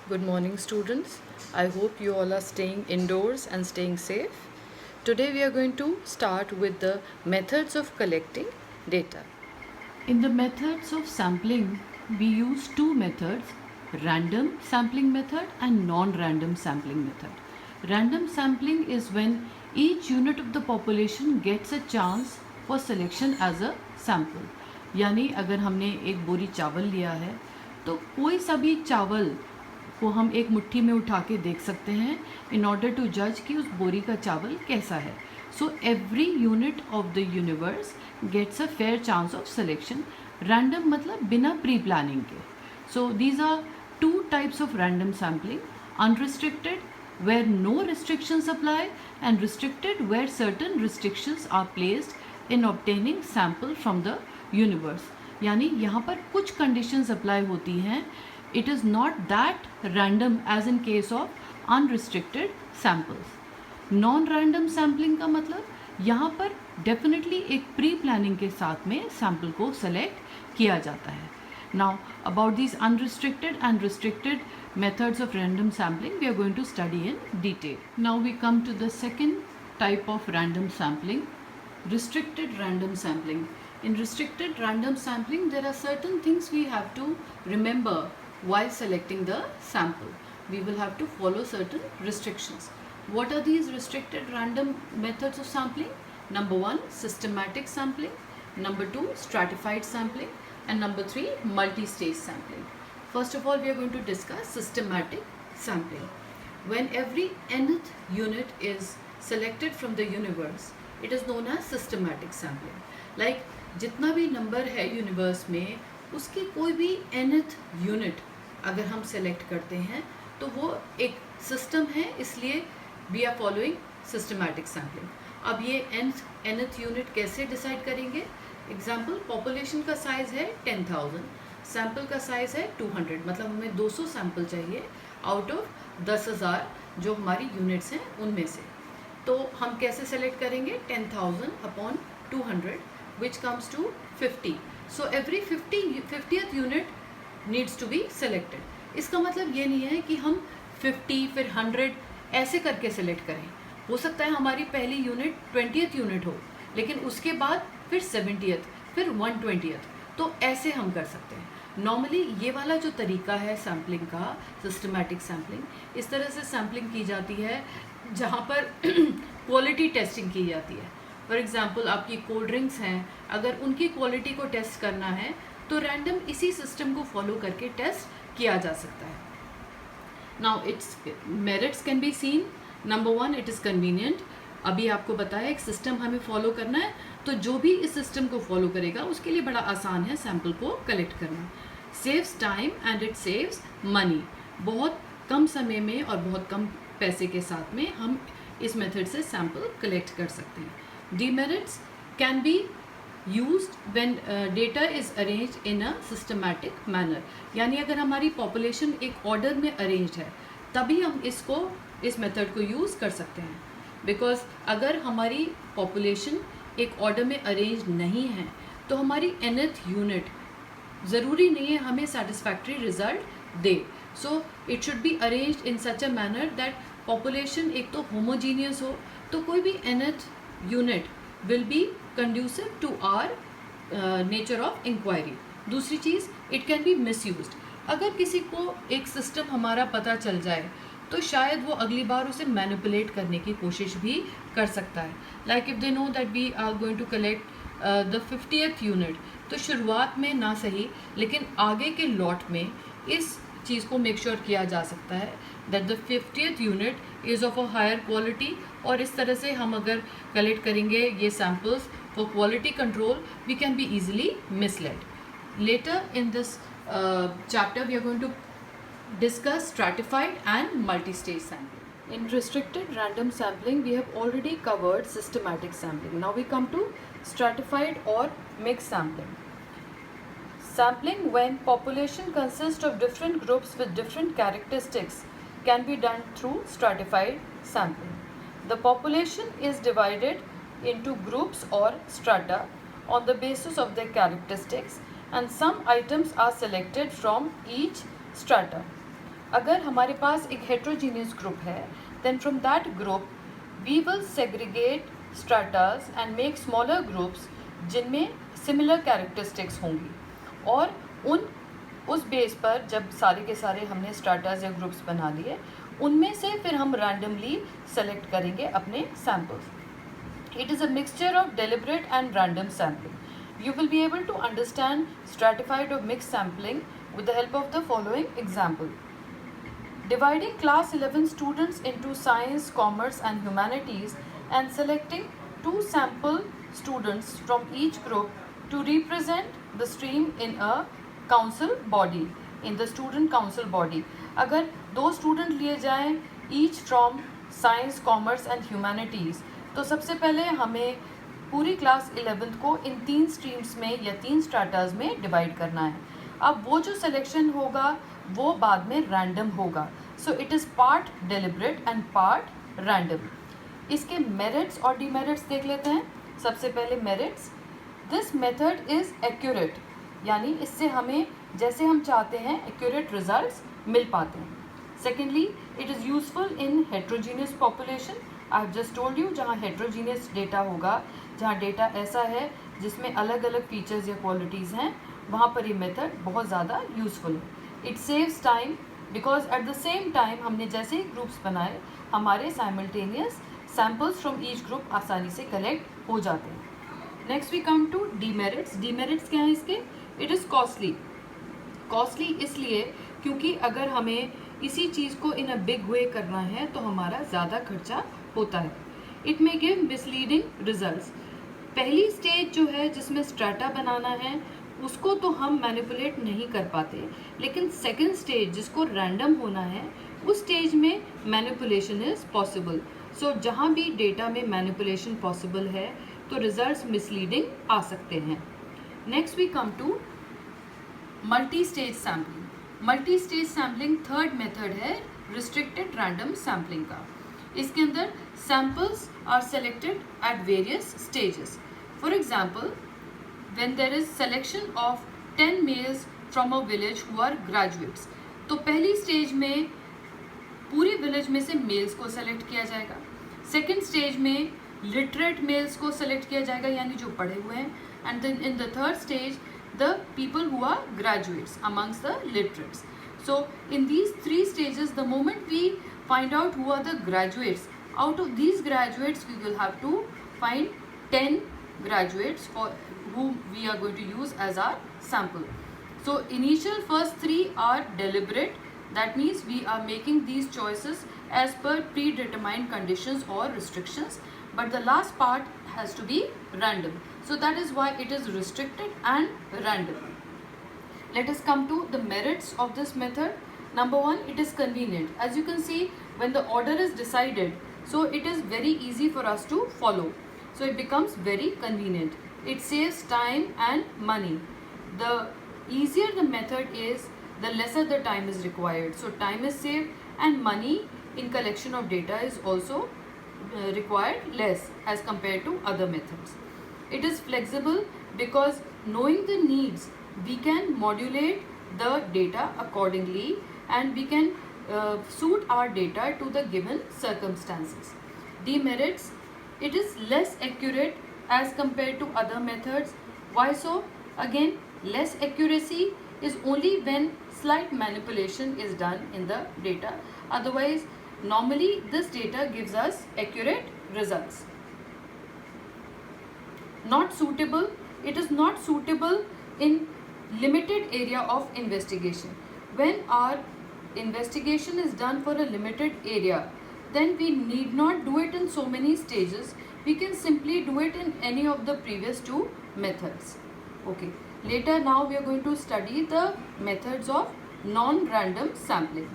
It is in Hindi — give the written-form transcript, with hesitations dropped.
Good morning, students. I hope you all are staying indoors and staying safe. Today, we are going to start with the methods of collecting data. In the methods of sampling, we use two methods, random sampling method and non-random sampling method. Random sampling is when each unit of the population gets a chance for selection as a sample. यानी अगर हमने एक बोरी चावल लिया है तो कोई सा भी चावल को हम एक मुट्ठी में उठा के देख सकते हैं इन ऑर्डर टू जज कि उस बोरी का चावल कैसा है. So every unit of the universe gets a fair chance of selection. Random मतलब बिना प्री प्लानिंग के. So these are two types of random sampling, unrestricted where no restrictions apply and restricted where certain restrictions are placed in obtaining sample from the universe. यानी यहाँ पर कुछ conditions apply होती हैं. It is not that random as in case of unrestricted samples. Non-random sampling का मतलब यहाँ पर definitely एक प्री प्लानिंग के साथ में सैम्पल को सेलेक्ट किया जाता है. Now about these unrestricted and restricted methods of random sampling we are going to study in detail. Now we come to the second type of random sampling, restricted random sampling. In restricted random sampling there are certain things we have to remember while selecting the sample. We will have to follow certain restrictions. What are these restricted random methods of sampling? Number 1, systematic sampling. Number 2, stratified sampling. And number 3, multi-stage sampling. First of all, we are going to discuss systematic sampling. When every nth unit is selected from the universe, it is known as systematic sampling. Like जितना भी नंबर है यूनिवर्स में उसकी कोई भी nth यूनिट अगर हम सेलेक्ट करते हैं तो वो एक सिस्टम है, इसलिए we are following systematic sampling. अब ये nth यूनिट कैसे डिसाइड करेंगे? एग्जाम्पल, पॉपुलेशन का साइज़ है 10,000, सैम्पल का साइज़ है 200, मतलब हमें 200 सैम्पल चाहिए आउट ऑफ 10,000 जो हमारी यूनिट्स हैं उनमें से. तो हम कैसे सेलेक्ट करेंगे? 10,000 upon 200 which comes to 50. So every 50th unit needs to be selected. इसका मतलब ये नहीं है कि हम 50 फिर 100 ऐसे करके सेलेक्ट करें. हो सकता है हमारी पहली यूनिट 20th यूनिट हो लेकिन उसके बाद फिर 70th फिर 120th, तो ऐसे हम कर सकते हैं. नॉर्मली ये वाला जो तरीका है सैम्पलिंग का, सिस्टमैटिक सैम्पलिंग, इस तरह से सैम्पलिंग की जाती है जहाँ पर क्वालिटी टेस्टिंग की जाती है. फॉर एग्जांपल, आपकी कोल्ड ड्रिंक्स हैं, अगर उनकी क्वालिटी को टेस्ट करना है तो रैंडम इसी सिस्टम को फॉलो करके टेस्ट किया जा सकता है. Now it's merits can be seen. Number 1, it is convenient. अभी आपको बताया एक सिस्टम हमें फॉलो करना है, तो जो भी इस सिस्टम को फॉलो करेगा उसके लिए बड़ा आसान है सैम्पल को कलेक्ट करना. Saves time and it saves money. बहुत कम समय में और बहुत कम पैसे के साथ में हम इस मेथड से सैम्पल कलेक्ट कर सकते हैं. Demerits can be used when data is arranged in a systematic manner. यानी अगर हमारी पॉपुलेशन एक ऑर्डर में अरेंज्ड है तभी हम इस मेथड को यूज़ कर सकते हैं. बिकॉज अगर हमारी पॉपुलेशन एक ऑर्डर में अरेंज नहीं है तो हमारी nth यूनिट ज़रूरी नहीं है हमें सेटिस्फैक्ट्री रिजल्ट दे. So it should be arranged in such a manner that population एक तो होमोजीनियस हो, तो कोई भी nth unit will be conducive to our nature of inquiry. दूसरी चीज़, इट कैन बी मिसयूज्ड. अगर किसी को एक सिस्टम हमारा पता चल जाए तो शायद वो अगली बार उसे मैनिपुलेट करने की कोशिश भी कर सकता है. Like if they know that we are going to collect the 50th unit, तो शुरुआत में ना सही लेकिन आगे के लॉट में इस चीज़ को मेक श्योर किया जा सकता है that the 50th unit is of a higher quality. और इस तरह से हम अगर कलेक्ट करेंगे ये samples for quality control, we can be easily misled. Later in this chapter we are going to discuss stratified and multi-stage sampling. In restricted random sampling we have already covered systematic sampling. Now we come to stratified or mixed sampling. Sampling when population consists of different groups with different characteristics can be done through stratified sampling. The population is divided into groups or strata on the basis of their characteristics and some items are selected from each strata. अगर हमारे पास एक हेट्रोजीनियस ग्रुप है, then from that group we will segregate stratas and make smaller groups जिनमें similar characteristics होंगी, और उस बेस पर जब सारे के सारे हमने स्ट्राटास या ग्रुप्स बना लिए, उनमें से फिर हम रैंडमली सेलेक्ट करेंगे अपने samples. It is a mixture of deliberate and random sampling. You will be able to understand stratified or mixed sampling with the help of the following example. Dividing class 11 students into science, commerce and humanities and selecting 2 sample students from each group to represent the stream in a council body, in the student council body. अगर 2 student लिए जाएं each from science, commerce and humanities, तो सबसे पहले हमें पूरी क्लास 11th को इन 3 स्ट्रीम्स में या 3 स्ट्राटाज में डिवाइड करना है. अब वो जो सिलेक्शन होगा वो बाद में रैंडम होगा. So it is part deliberate and part random. इसके मेरिट्स और डिमेरिट्स देख लेते हैं. सबसे पहले merits. This method is accurate, यानी इससे हमें जैसे हम चाहते हैं एक्यूरेट रिजल्ट्स मिल पाते हैं. Secondly, it is useful in heterogeneous population. I have just told you, जहाँ हेट्रोजीनियस डेटा होगा, जहाँ डेटा ऐसा है जिसमें अलग अलग फीचर्स या क्वालिटीज़ हैं, वहाँ पर ये मेथड बहुत ज़्यादा यूज़फुल है. It saves time because at the same time हमने जैसे ही ग्रुप्स बनाए, हमारे simultaneous samples from each group आसानी से कलेक्ट हो जाते हैं. Next we come to demerits. Demerits क्या है इसके? It is costly. कॉस्टली इसलिए क्योंकि अगर हमें इसी चीज़ को इन अ बिग वे करना है तो हमारा ज़्यादा खर्चा होता है. It may give misleading results. पहली स्टेज जो है जिसमें स्ट्राटा बनाना है उसको तो हम मैनिपुलेट नहीं कर पाते, लेकिन सेकंड स्टेज जिसको रैंडम होना है उस स्टेज में मैनिपुलेशन इज़ पॉसिबल. सो जहाँ भी डेटा में मैनिपुलेशन पॉसिबल है तो रिजल्ट्स मिसलीडिंग आ सकते हैं. Next we come to multi stage sampling. Multi stage sampling third method है रिस्ट्रिक्टेड रैंडम सैम्पलिंग का. इसके अंदर samples are selected at various stages. For example, when there is selection of 10 males from a village who are graduates, तो पहली स्टेज में पूरे विलेज में से मेल्स को सेलेक्ट किया जाएगा. सेकेंड स्टेज में लिटरेट मेल्स को सेलेक्ट किया जाएगा, यानी जो पढ़े हुए हैं. And then in the third stage the people who are graduates amongst the literates. So in these 3 stages, the moment we find out who are the graduates, out of these graduates we will have to find 10 graduates for whom we are going to use as our sample. So initial first 3 are deliberate. That means we are making these choices as per predetermined conditions or restrictions, but the last part has to be random. So that is why it is restricted and random. Let us come to the merits of this method. Number 1, it is convenient. As you can see, when the order is decided, so it is very easy for us to follow. So it becomes very convenient. It saves time and money. The easier the method is, the lesser the time is required. So time is saved and money in collection of data is also required less as compared to other methods. It is flexible because knowing the needs, we can modulate the data accordingly and we can suit our data to the given circumstances. Demerits, it is less accurate as compared to other methods. Why so? Again, less accuracy is only when slight manipulation is done in the data. Otherwise, normally this data gives us accurate results. Not suitable, it is not suitable in limited area of investigation. When our investigation is done for a limited area, then we need not do it in so many stages. We can simply do it in any of the previous 2 methods. Okay. Later now we are going to study the methods of non-random sampling.